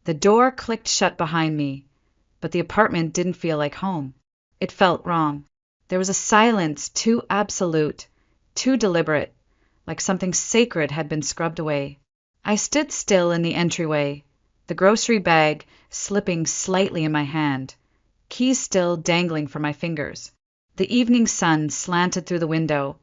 The door clicked shut behind me, but the apartment didn't feel like home. It felt wrong. There was a silence too absolute, too deliberate, like something sacred had been scrubbed away. I stood still in the entryway, the grocery bag slipping slightly in my hand, keys still dangling from my fingers. The evening sun slanted through the window,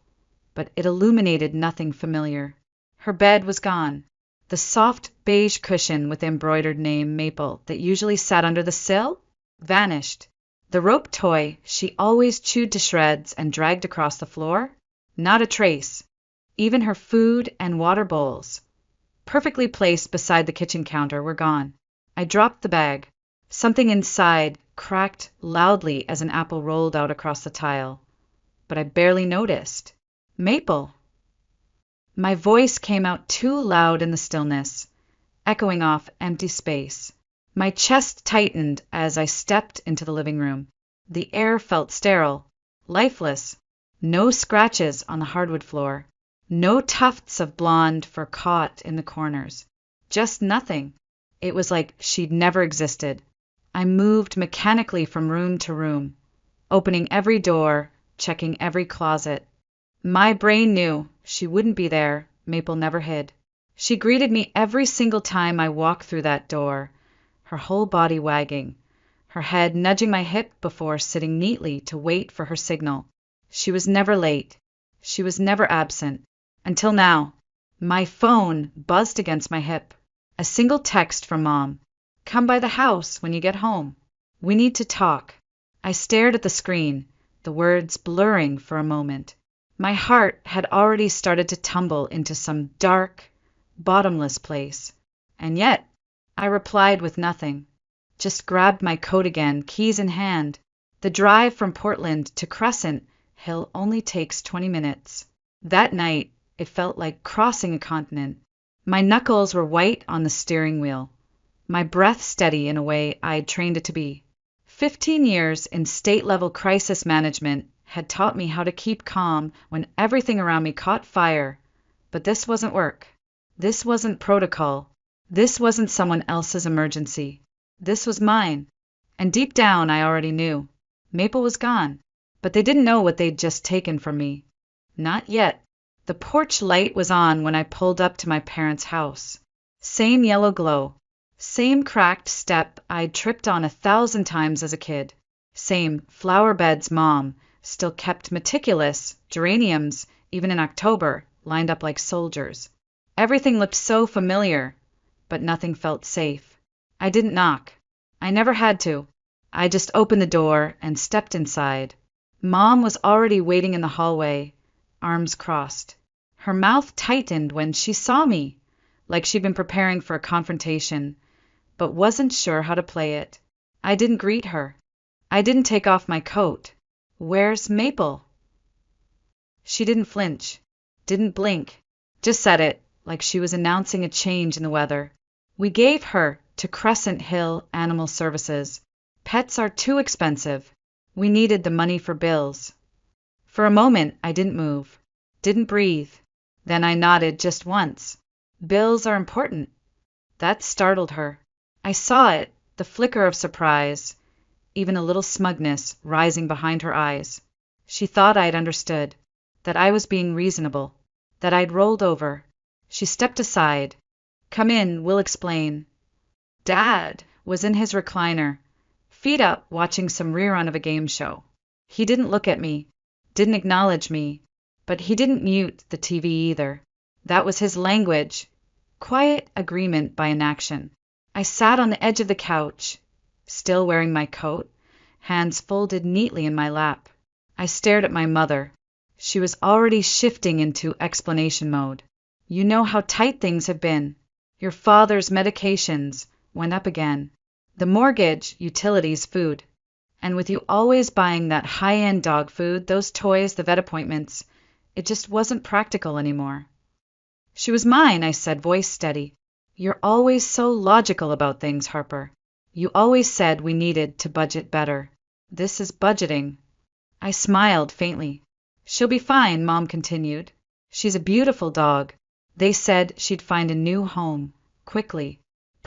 but it illuminated nothing familiar. Her bed was gone. The soft beige cushion with the embroidered name Maple that usually sat under the sill vanished. The rope toy she always chewed to shreds and dragged across the floor, not a trace. Even her food and water bowls, perfectly placed beside the kitchen counter, were gone. I dropped the bag. Something inside cracked loudly as an apple rolled out across the tile, but I barely noticed. Maple! My voice came out too loud in the stillness, echoing off empty space. My chest tightened as I stepped into the living room. The air felt sterile, lifeless. No scratches on the hardwood floor. No tufts of blonde fur caught in the corners. Just nothing. It was like she'd never existed. I moved mechanically from room to room, opening every door, checking every closet. My brain knew she wouldn't be there. Maple never hid. She greeted me every single time I walked through that door, her whole body wagging, her head nudging my hip before sitting neatly to wait for her signal. She was never late. She was never absent. Until now. My phone buzzed against my hip. A single text from Mom. Come by the house when you get home. We need to talk. I stared at the screen, the words blurring for a moment. My heart had already started to tumble into some dark, bottomless place. And yet, I replied with nothing. Just grabbed my coat again, keys in hand. The drive from Portland to Crescent Hill only takes 20 minutes. That night, it felt like crossing a continent. My knuckles were white on the steering wheel, my breath steady in a way I'd trained it to be. 15 years in state-level crisis management had taught me how to keep calm when everything around me caught fire. But this wasn't work. This wasn't protocol. This wasn't someone else's emergency. This was mine. And deep down, I already knew. Maple was gone. But they didn't know what they'd just taken from me. Not yet. The porch light was on when I pulled up to my parents' house. Same yellow glow. Same cracked step I'd tripped on 1,000 times as a kid. Same flower beds Mom still kept meticulous, geraniums, even in October, lined up like soldiers. Everything looked so familiar, but nothing felt safe. I didn't knock. I never had to. I just opened the door and stepped inside. Mom was already waiting in the hallway, arms crossed. Her mouth tightened when she saw me, like she'd been preparing for a confrontation, but wasn't sure how to play it. I didn't greet her. I didn't take off my coat. Where's Maple? She didn't flinch, didn't blink, just said it like she was announcing a change in the weather. We gave her to Crescent Hill Animal Services. Pets are too expensive. We needed the money for bills. For a moment, I didn't move, didn't breathe. Then I nodded just once. Bills are important. That startled her. I saw it, the flicker of surprise, even a little smugness rising behind her eyes. She thought I'd understood, that I was being reasonable, that I'd rolled over. She stepped aside. Come in, we'll explain. Dad was in his recliner, feet up, watching some rerun of a game show. He didn't look at me, didn't acknowledge me, but he didn't mute the TV either. That was his language, quiet agreement by inaction. I sat on the edge of the couch, still wearing my coat, hands folded neatly in my lap. I stared at my mother. She was already shifting into explanation mode. You know how tight things have been. Your father's medications went up again. The mortgage, utilities, food. And with you always buying that high-end dog food, those toys, the vet appointments, it just wasn't practical anymore. She was mine, I said, voice steady. You're always so logical about things, Harper. You always said we needed to budget better. This is budgeting. I smiled faintly. She'll be fine, Mom continued. She's a beautiful dog. They said she'd find a new home, quickly.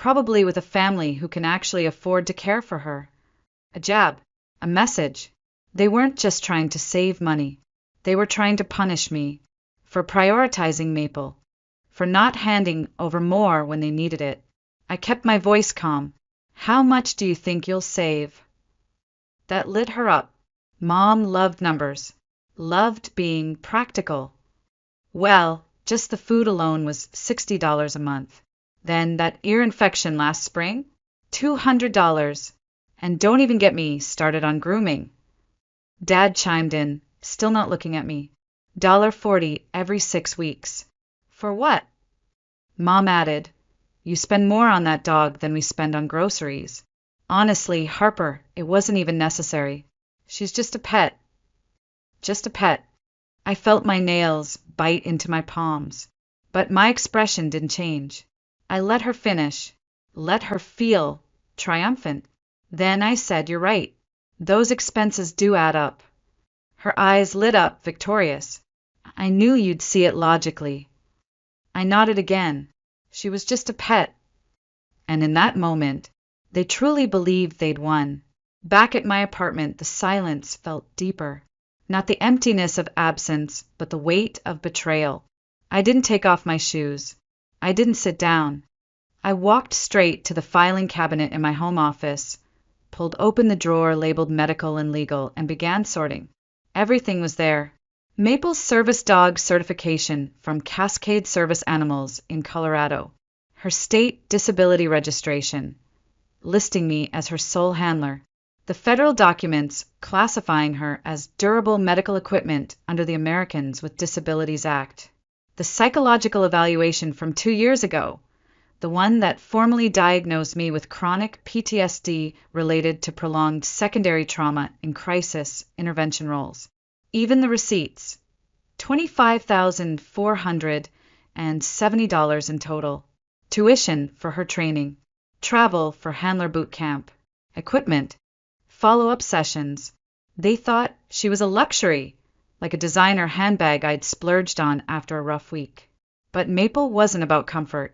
probably with a family who can actually afford to care for her. A jab, a message. They weren't just trying to save money. They were trying to punish me for prioritizing Maple, for not handing over more when they needed it. I kept my voice calm. How much do you think you'll save? That lit her up. Mom loved numbers, loved being practical. Well, just the food alone was $60 a month. Then that ear infection last spring? $200. And don't even get me started on grooming. Dad chimed in, still not looking at me. $1.40 every 6 weeks. For what? Mom added, you spend more on that dog than we spend on groceries. Honestly, Harper, it wasn't even necessary. She's just a pet. Just a pet. I felt my nails bite into my palms, but my expression didn't change. I let her finish, let her feel triumphant. Then I said, you're right. Those expenses do add up. Her eyes lit up, victorious. I knew you'd see it logically. I nodded again. She was just a pet. And in that moment, they truly believed they'd won. Back at my apartment, the silence felt deeper. Not the emptiness of absence, but the weight of betrayal. I didn't take off my shoes. I didn't sit down. I walked straight to the filing cabinet in my home office, pulled open the drawer labeled medical and legal, and began sorting. Everything was there. Maple's service dog certification from Cascade Service Animals in Colorado. Her state disability registration, listing me as her sole handler. The federal documents classifying her as durable medical equipment under the Americans with Disabilities Act. The psychological evaluation from 2 years ago, the one that formally diagnosed me with chronic PTSD related to prolonged secondary trauma in crisis intervention roles. Even the receipts, $25,470 in total. Tuition for her training, travel for handler boot camp, equipment, follow-up sessions. They thought she was a luxury, like a designer handbag I'd splurged on after a rough week. But Maple wasn't about comfort.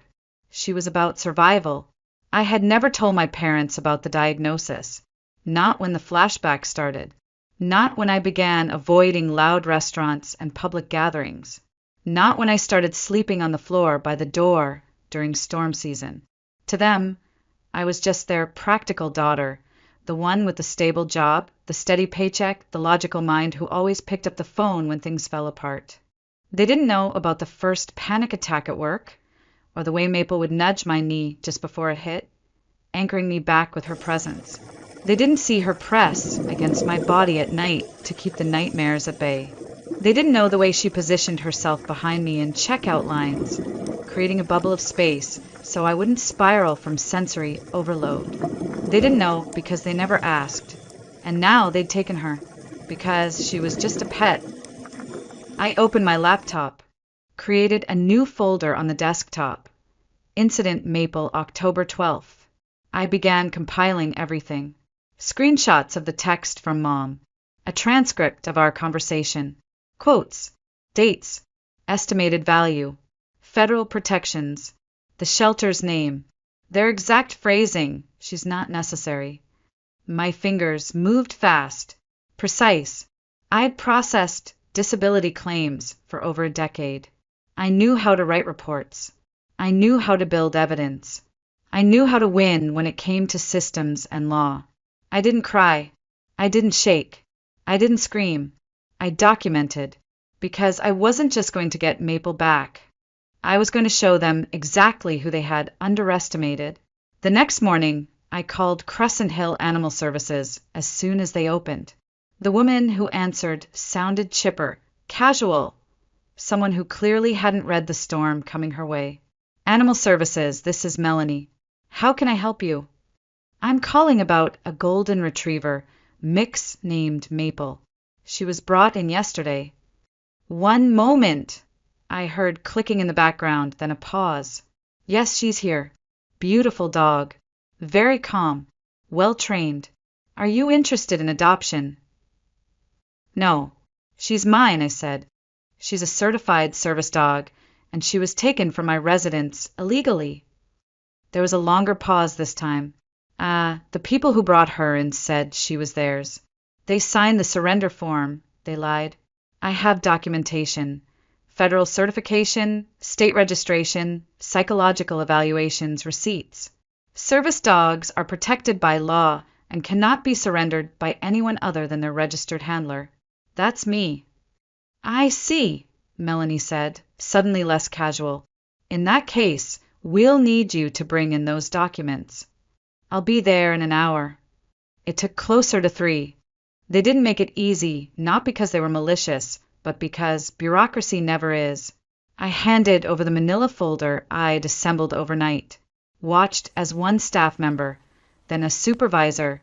She was about survival. I had never told my parents about the diagnosis. Not when the flashback started. Not when I began avoiding loud restaurants and public gatherings. Not when I started sleeping on the floor by the door during storm season. To them, I was just their practical daughter, the one with the stable job, the steady paycheck, the logical mind who always picked up the phone when things fell apart. They didn't know about the first panic attack at work, or the way Maple would nudge my knee just before it hit, anchoring me back with her presence. They didn't see her press against my body at night to keep the nightmares at bay. They didn't know the way she positioned herself behind me in checkout lines, creating a bubble of space so I wouldn't spiral from sensory overload. They didn't know because they never asked, and now they'd taken her because she was just a pet. I opened my laptop, created a new folder on the desktop. Incident Maple, October 12th. I began compiling everything. Screenshots of the text from Mom, a transcript of our conversation, quotes, dates, estimated value, federal protections, the shelter's name, their exact phrasing, she's not necessary. My fingers moved fast, precise. I'd processed disability claims for over a decade. I knew how to write reports. I knew how to build evidence. I knew how to win when it came to systems and law. I didn't cry. I didn't shake. I didn't scream. I documented, because I wasn't just going to get Maple back. I was going to show them exactly who they had underestimated. The next morning, I called Crescent Hill Animal Services as soon as they opened. The woman who answered sounded chipper, casual, someone who clearly hadn't read the storm coming her way. Animal Services, this is Melanie. How can I help you? I'm calling about a golden retriever, mix named Maple. She was brought in yesterday. One moment! I heard clicking in the background, then a pause. Yes, she's here. Beautiful dog. Very calm. Well trained. Are you interested in adoption? No. She's mine, I said. She's a certified service dog, and she was taken from my residence illegally. There was a longer pause this time. The people who brought her in said she was theirs. They signed the surrender form, they lied. I have documentation. Federal certification, state registration, psychological evaluations, receipts. Service dogs are protected by law and cannot be surrendered by anyone other than their registered handler. That's me. I see, Melanie said, suddenly less casual. In that case, we'll need you to bring in those documents. I'll be there in an hour. It took closer to 3. They didn't make it easy, not because they were malicious, but because bureaucracy never is. I handed over the manila folder I'd assembled overnight, watched as one staff member, then a supervisor,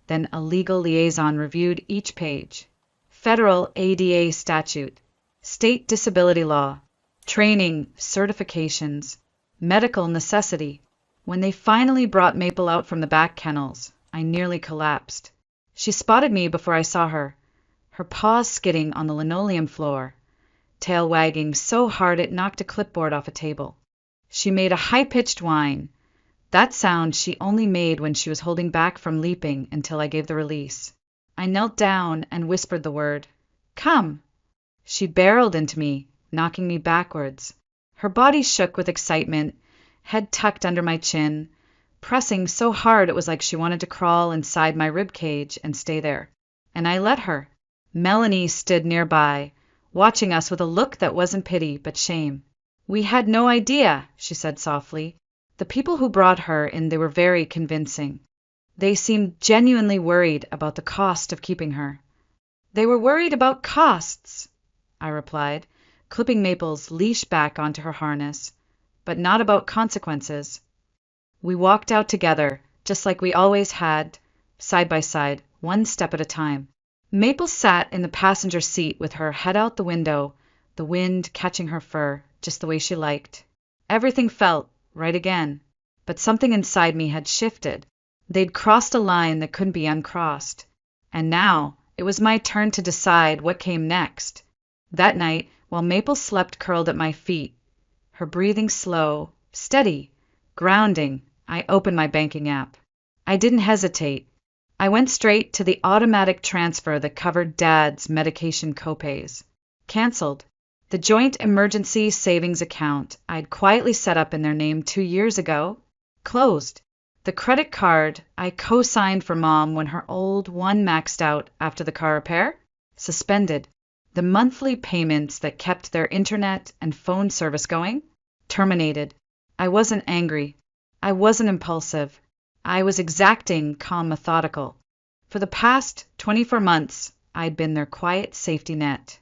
then a legal liaison reviewed each page. Federal ADA statute, state disability law, training, certifications, medical necessity. When they finally brought Maple out from the back kennels, I nearly collapsed. She spotted me before I saw her, her paws skidding on the linoleum floor, tail wagging so hard it knocked a clipboard off a table. She made a high-pitched whine, that sound she only made when she was holding back from leaping until I gave the release. I knelt down and whispered the word, "Come." She barreled into me, knocking me backwards. Her body shook with excitement, head tucked under my chin, pressing so hard it was like she wanted to crawl inside my rib cage and stay there. And I let her. Melanie stood nearby, watching us with a look that wasn't pity but shame. "We had no idea," she said softly. The people who brought her in, they were very convincing. They seemed genuinely worried about the cost of keeping her. "They were worried about costs," I replied, clipping Maple's leash back onto her harness, "but not about consequences." We walked out together, just like we always had, side by side, one step at a time. Maple sat in the passenger seat with her head out the window, the wind catching her fur, just the way she liked. Everything felt right again, but something inside me had shifted. They'd crossed a line that couldn't be uncrossed. And now it was my turn to decide what came next. That night, while Maple slept curled at my feet, her breathing slow, steady, grounding, I opened my banking app. I didn't hesitate. I went straight to the automatic transfer that covered Dad's medication copays. Canceled. The joint emergency savings account I'd quietly set up in their name 2 years ago, closed. The credit card I co-signed for Mom when her old one maxed out after the car repair, suspended. The monthly payments that kept their internet and phone service going, terminated. I wasn't angry. I wasn't impulsive. I was exacting, calm, methodical. For the past 24 months, I'd been their quiet safety net.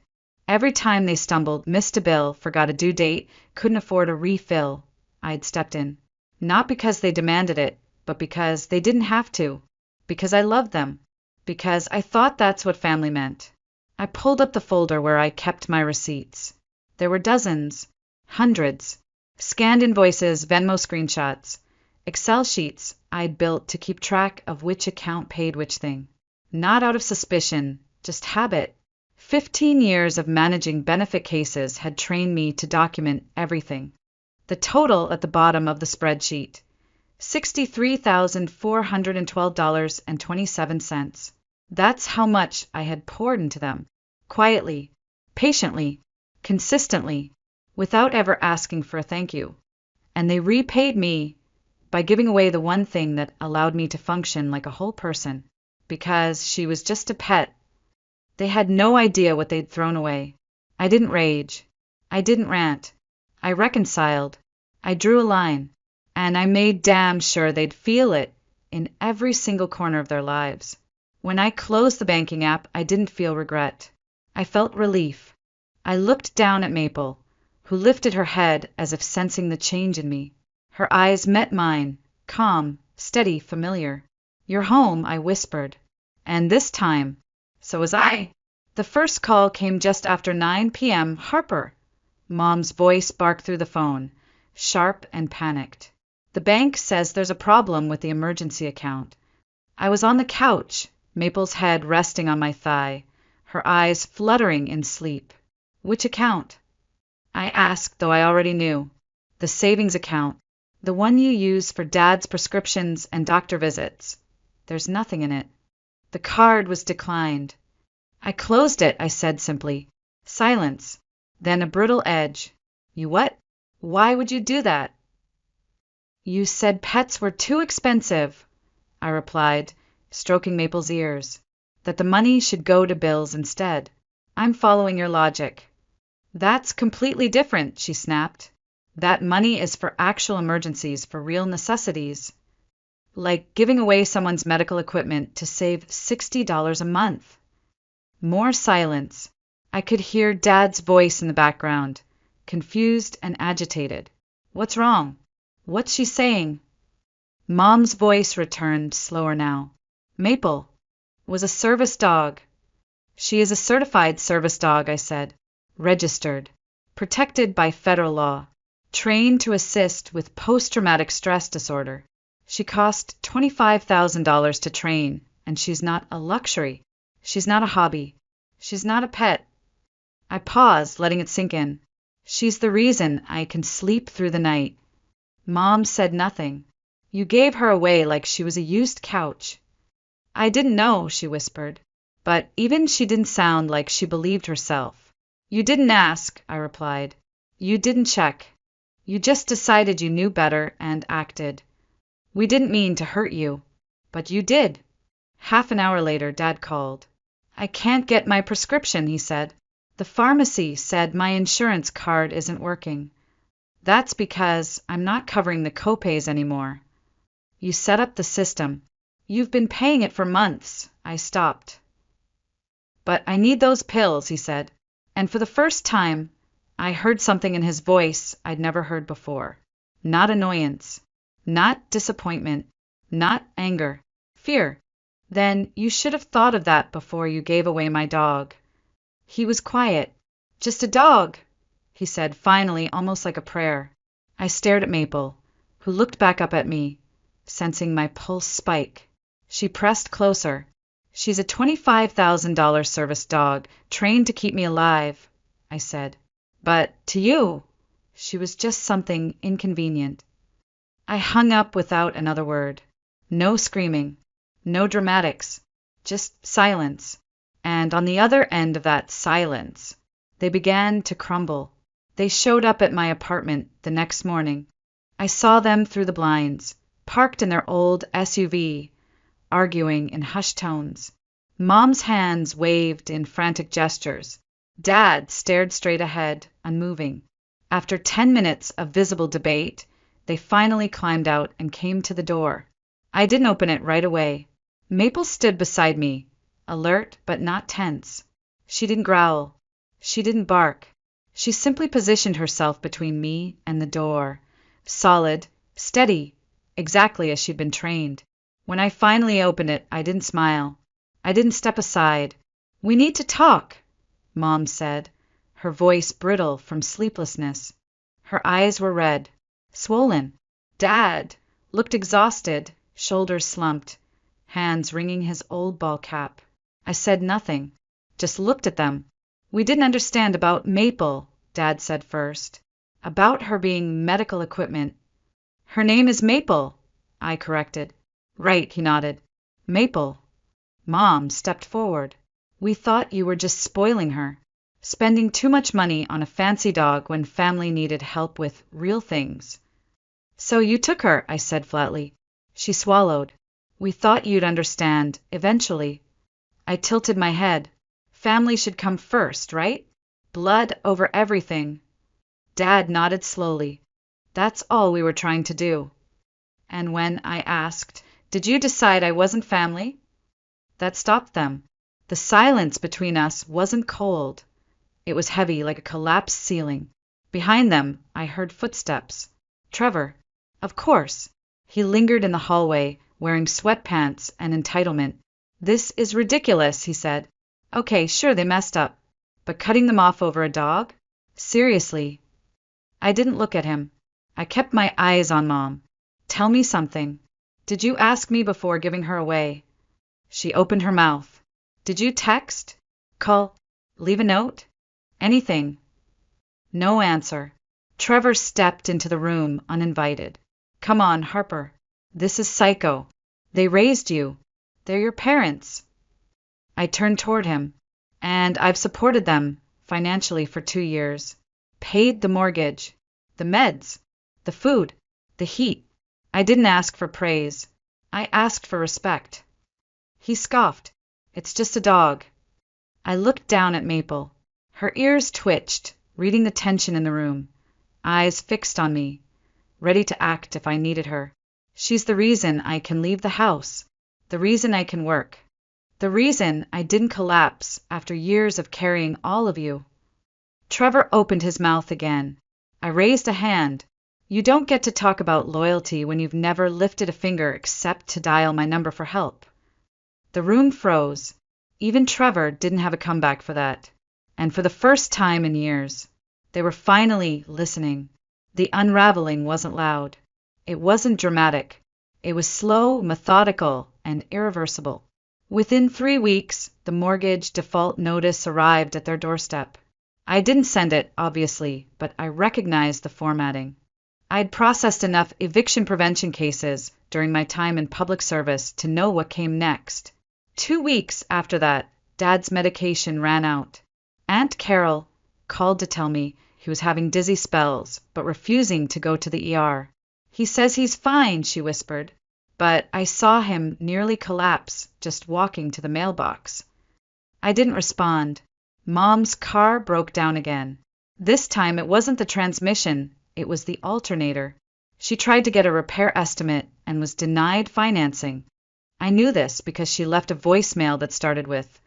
Every time they stumbled, missed a bill, forgot a due date, couldn't afford a refill, I'd stepped in. Not because they demanded it, but because they didn't have to. Because I loved them. Because I thought that's what family meant. I pulled up the folder where I kept my receipts. There were dozens, hundreds, scanned invoices, Venmo screenshots, Excel sheets I'd built to keep track of which account paid which thing. Not out of suspicion, just habit. 15 years of managing benefit cases had trained me to document everything. The total at the bottom of the spreadsheet, $63,412.27. That's how much I had poured into them, quietly, patiently, consistently, without ever asking for a thank you. And they repaid me by giving away the one thing that allowed me to function like a whole person, because she was just a pet. They had no idea what they'd thrown away. I didn't rage. I didn't rant. I reconciled. I drew a line. And I made damn sure they'd feel it in every single corner of their lives. When I closed the banking app, I didn't feel regret. I felt relief. I looked down at Maple, who lifted her head as if sensing the change in me. Her eyes met mine, calm, steady, familiar. "You're home," I whispered. And this time, so was I. The first call came just after 9 p.m. "Harper." Mom's voice barked through the phone, sharp and panicked. "The bank says there's a problem with the emergency account." I was on the couch, Maple's head resting on my thigh, her eyes fluttering in sleep. "Which account?" I asked, though I already knew. "The savings account. The one you use for Dad's prescriptions and doctor visits. There's nothing in it. The card was declined. I closed it, I said simply. Silence. Then a brittle edge. You what? Why would you do that? You said pets were too expensive, I replied, stroking Maple's ears. That the money should go to bills instead. I'm following your logic. That's completely different, she snapped. That money is for actual emergencies, for real necessities. Like giving away someone's medical equipment to save $60 a month. More silence. I could hear Dad's voice in the background, confused and agitated. What's wrong? What's she saying? Mom's voice returned, slower now. Maple was a service dog. She is a certified service dog, I said. Registered. Protected by federal law. Trained to assist with post-traumatic stress disorder. She cost $25,000 to train, and she's not a luxury. She's not a hobby. She's not a pet. I paused, letting it sink in. She's the reason I can sleep through the night. Mom said nothing. You gave her away like she was a used couch. I didn't know, she whispered. But even she didn't sound like she believed herself. You didn't ask, I replied. You didn't check. You just decided you knew better and acted. We didn't mean to hurt you, but you did. Half an hour later, Dad called. I can't get my prescription, he said. The pharmacy said my insurance card isn't working. That's because I'm not covering the copays anymore. You set up the system. You've been paying it for months. I stopped. But I need those pills, he said. And for the first time, I heard something in his voice I'd never heard before. Not annoyance. Not disappointment. Not anger. Fear. Then you should have thought of that before you gave away my dog. He was quiet. Just a dog, he said finally, almost like a prayer. I stared at Maple, who looked back up at me, sensing my pulse spike. She pressed closer. She's a $25,000 service dog, trained to keep me alive, I said. But to you, she was just something inconvenient. I hung up without another word. No screaming. No dramatics. Just silence. And on the other end of that silence, they began to crumble. They showed up at my apartment the next morning. I saw them through the blinds, parked in their old SUV, arguing in hushed tones. Mom's hands waved in frantic gestures. Dad stared straight ahead, unmoving. After 10 minutes of visible debate, they finally climbed out and came to the door. I didn't open it right away. Maple stood beside me, alert but not tense. She didn't growl. She didn't bark. She simply positioned herself between me and the door, solid, steady, exactly as she'd been trained. When I finally opened it, I didn't smile. I didn't step aside. We need to talk, Mom said, her voice brittle from sleeplessness. Her eyes were red, swollen. Dad looked exhausted, shoulders slumped, hands wringing his old ball cap. I said nothing, just looked at them. We didn't understand about Maple, Dad said first. About her being medical equipment. Her name is Maple, I corrected. Right, he nodded. Maple. Mom stepped forward. We thought you were just spoiling her, spending too much money on a fancy dog when family needed help with real things. So you took her, I said flatly. She swallowed. We thought you'd understand, eventually. I tilted my head. Family should come first, right? Blood over everything. Dad nodded slowly. That's all we were trying to do. And when I asked, did you decide I wasn't family? That stopped them. The silence between us wasn't cold. It was heavy like a collapsed ceiling. Behind them, I heard footsteps. Trevor. Of course. He lingered in the hallway, wearing sweatpants and entitlement. This is ridiculous, he said. Okay, sure, they messed up. But cutting them off over a dog? Seriously. I didn't look at him. I kept my eyes on Mom. Tell me something. Did you ask me before giving her away? She opened her mouth. Did you text? Call? Leave a note? Anything? No answer. Trevor stepped into the room uninvited. Come on, Harper. This is psycho. They raised you. They're your parents. I turned toward him. And I've supported them financially for 2 years. Paid the mortgage, the meds, the food, the heat. I didn't ask for praise. I asked for respect. He scoffed. It's just a dog. I looked down at Maple. Her ears twitched, reading the tension in the room. Eyes fixed on me, ready to act if I needed her. She's the reason I can leave the house, the reason I can work, the reason I didn't collapse after years of carrying all of you. Trevor opened his mouth again. I raised a hand. You don't get to talk about loyalty when you've never lifted a finger except to dial my number for help. The room froze. Even Trevor didn't have a comeback for that. And for the first time in years, they were finally listening. The unraveling wasn't loud. It wasn't dramatic. It was slow, methodical, and irreversible. Within 3 weeks, the mortgage default notice arrived at their doorstep. I didn't send it, obviously, but I recognized the formatting. I'd processed enough eviction prevention cases during my time in public service to know what came next. 2 weeks after that, Dad's medication ran out. Aunt Carol called to tell me he was having dizzy spells, but refusing to go to the ER. He says he's fine, she whispered, but I saw him nearly collapse just walking to the mailbox. I didn't respond. Mom's car broke down again. This time it wasn't the transmission, it was the alternator. She tried to get a repair estimate and was denied financing. I knew this because she left a voicemail that started with,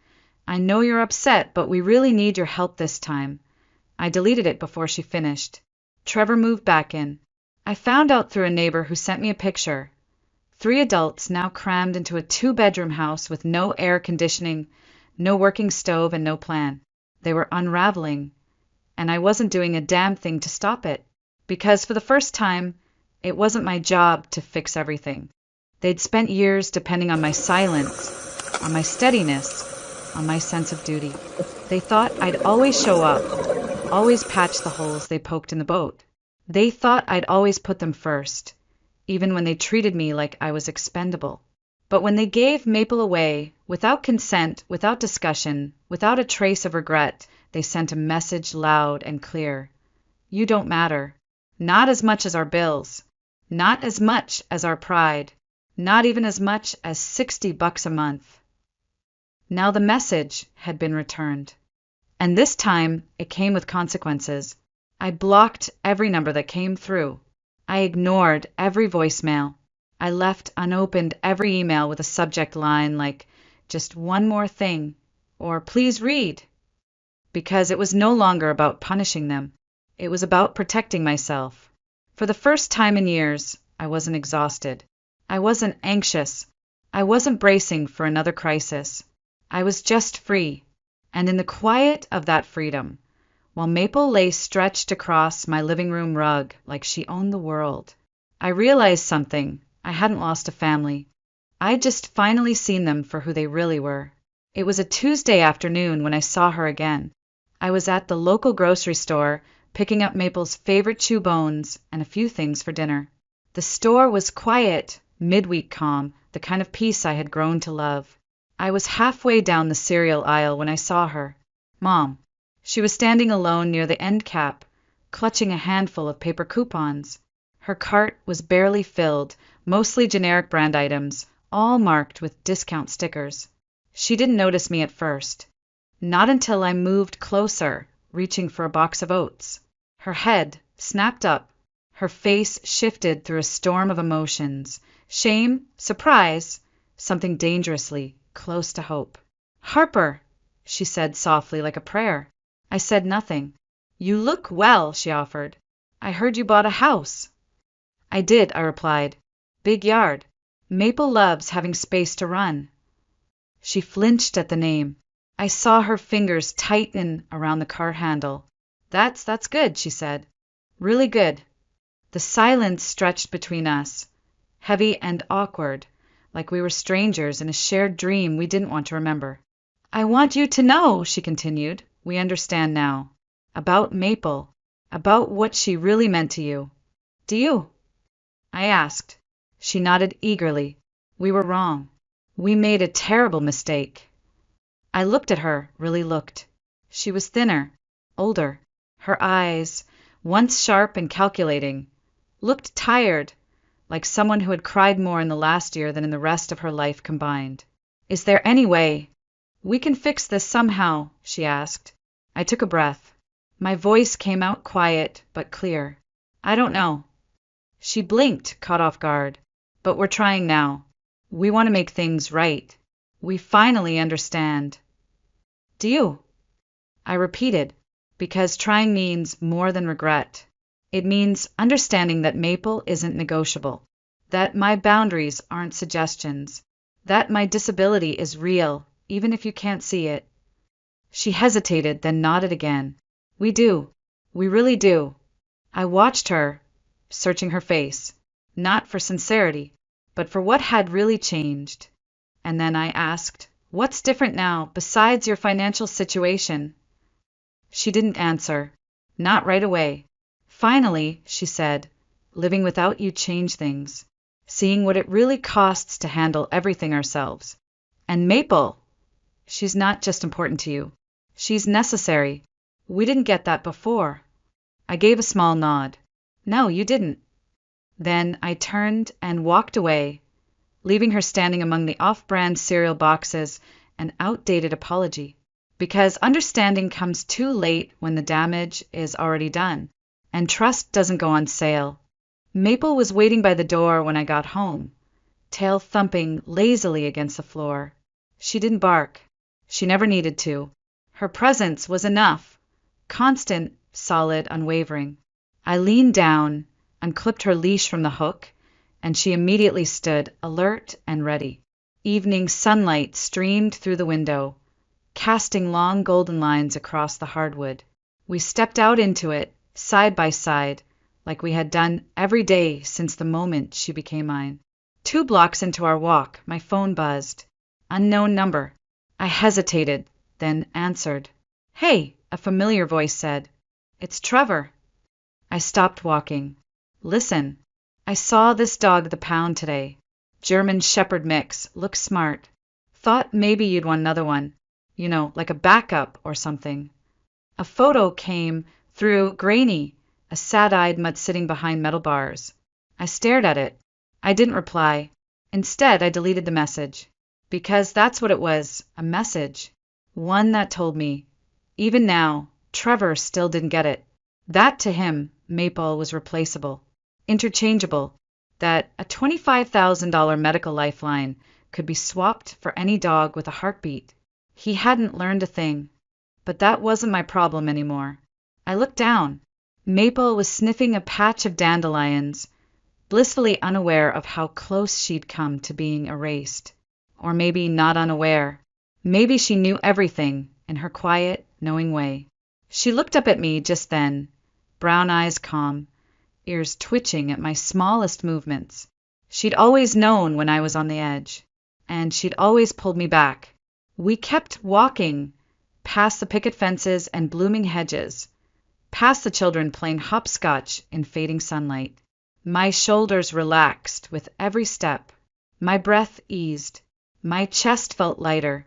"I know you're upset, but we really need your help this time." I deleted it before she finished. Trevor moved back in. I found out through a neighbor who sent me a picture. 3 adults now crammed into a 2-bedroom house with no air conditioning, no working stove, and no plan. They were unraveling, and I wasn't doing a damn thing to stop it, because for the first time, it wasn't my job to fix everything. They'd spent years depending on my silence, on my steadiness, on my sense of duty. They thought I'd always show up, always patch the holes they poked in the boat. They thought I'd always put them first, even when they treated me like I was expendable. But when they gave Maple away, without consent, without discussion, without a trace of regret, they sent a message loud and clear. You don't matter. Not as much as our bills. Not as much as our pride. Not even as much as $60 a month. Now the message had been returned. And this time, it came with consequences. I blocked every number that came through. I ignored every voicemail. I left unopened every email with a subject line like, "Just one more thing," or "Please read." Because it was no longer about punishing them. It was about protecting myself. For the first time in years, I wasn't exhausted. I wasn't anxious. I wasn't bracing for another crisis. I was just free. And in the quiet of that freedom, while Maple lay stretched across my living room rug like she owned the world, I realized something. I hadn't lost a family. I'd just finally seen them for who they really were. It was a Tuesday afternoon when I saw her again. I was at the local grocery store, picking up Maple's favorite chew bones and a few things for dinner. The store was quiet, midweek calm, the kind of peace I had grown to love. I was halfway down the cereal aisle when I saw her. Mom. She was standing alone near the end cap, clutching a handful of paper coupons. Her cart was barely filled, mostly generic brand items, all marked with discount stickers. She didn't notice me at first. Not until I moved closer, reaching for a box of oats. Her head snapped up. Her face shifted through a storm of emotions. Shame, surprise, something dangerously close to hope. "Harper," she said softly like a prayer. I said nothing. "You look well," she offered. "I heard you bought a house." "I did," I replied. "Big yard. Maple loves having space to run." She flinched at the name. I saw her fingers tighten around the cart handle. That's good," she said. "Really good." The silence stretched between us, heavy and awkward, like we were strangers in a shared dream we didn't want to remember. "I want you to know," she continued, "we understand now. About Maple. About what she really meant to you. Do you?" I asked. She nodded eagerly. We were wrong. We made a terrible mistake. I looked at her, really looked. She was thinner, older. Her eyes, once sharp and calculating, looked tired, like someone who had cried more in the last year than in the rest of her life combined. Is there any way we can fix this somehow? She asked. I took a breath. My voice came out quiet but clear. I don't know. She blinked, caught off guard. But we're trying now. We want to make things right. We finally understand. Do you? I repeated, because trying means more than regret. It means understanding that Maple isn't negotiable, that my boundaries aren't suggestions, that my disability is real, even if you can't see it. She hesitated, then nodded again. We do. We really do. I watched her, searching her face, not for sincerity, but for what had really changed. And then I asked, what's different now, besides your financial situation? She didn't answer. Not right away. Finally, she said, living without you changed things. Seeing what it really costs to handle everything ourselves. And Maple, she's not just important to you. She's necessary. We didn't get that before. I gave a small nod. No, you didn't. Then I turned and walked away, leaving her standing among the off-brand cereal boxes, an outdated apology. Because understanding comes too late when the damage is already done, and trust doesn't go on sale. Maple was waiting by the door when I got home, tail thumping lazily against the floor. She didn't bark. She never needed to. Her presence was enough. Constant, solid, unwavering. I leaned down, unclipped her leash from the hook, and she immediately stood, alert and ready. Evening sunlight streamed through the window, casting long golden lines across the hardwood. We stepped out into it, side by side, like we had done every day since the moment she became mine. 2 blocks into our walk, my phone buzzed. Unknown number. I hesitated, then answered. Hey, a familiar voice said. It's Trevor. I stopped walking. Listen, I saw this dog at the pound today. German Shepherd mix, looks smart. Thought maybe you'd want another one. You know, like a backup or something. A photo came through, grainy, a sad-eyed mutt sitting behind metal bars. I stared at it. I didn't reply. Instead, I deleted the message. Because that's what it was, a message. One that told me, even now, Trevor still didn't get it. That to him, Maple was replaceable, interchangeable, that a $25,000 medical lifeline could be swapped for any dog with a heartbeat. He hadn't learned a thing. But that wasn't my problem anymore. I looked down. Maple was sniffing a patch of dandelions, blissfully unaware of how close she'd come to being erased. Or maybe not unaware. Maybe she knew everything in her quiet, knowing way. She looked up at me just then, brown eyes calm, ears twitching at my smallest movements. She'd always known when I was on the edge, and she'd always pulled me back. We kept walking, past the picket fences and blooming hedges, past the children playing hopscotch in fading sunlight. My shoulders relaxed with every step. My breath eased. My chest felt lighter.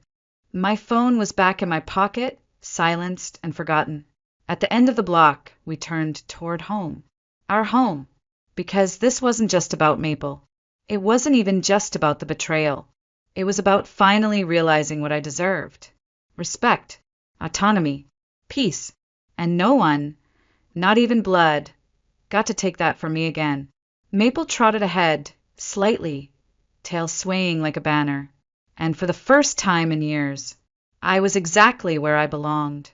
My phone was back in my pocket, silenced and forgotten. At the end of the block, we turned toward home. Our home. Because this wasn't just about Maple. It wasn't even just about the betrayal. It was about finally realizing what I deserved. Respect, autonomy, peace. And no one, not even blood, got to take that from me again. Maple trotted ahead, slightly, tail swaying like a banner. And for the first time in years, I was exactly where I belonged.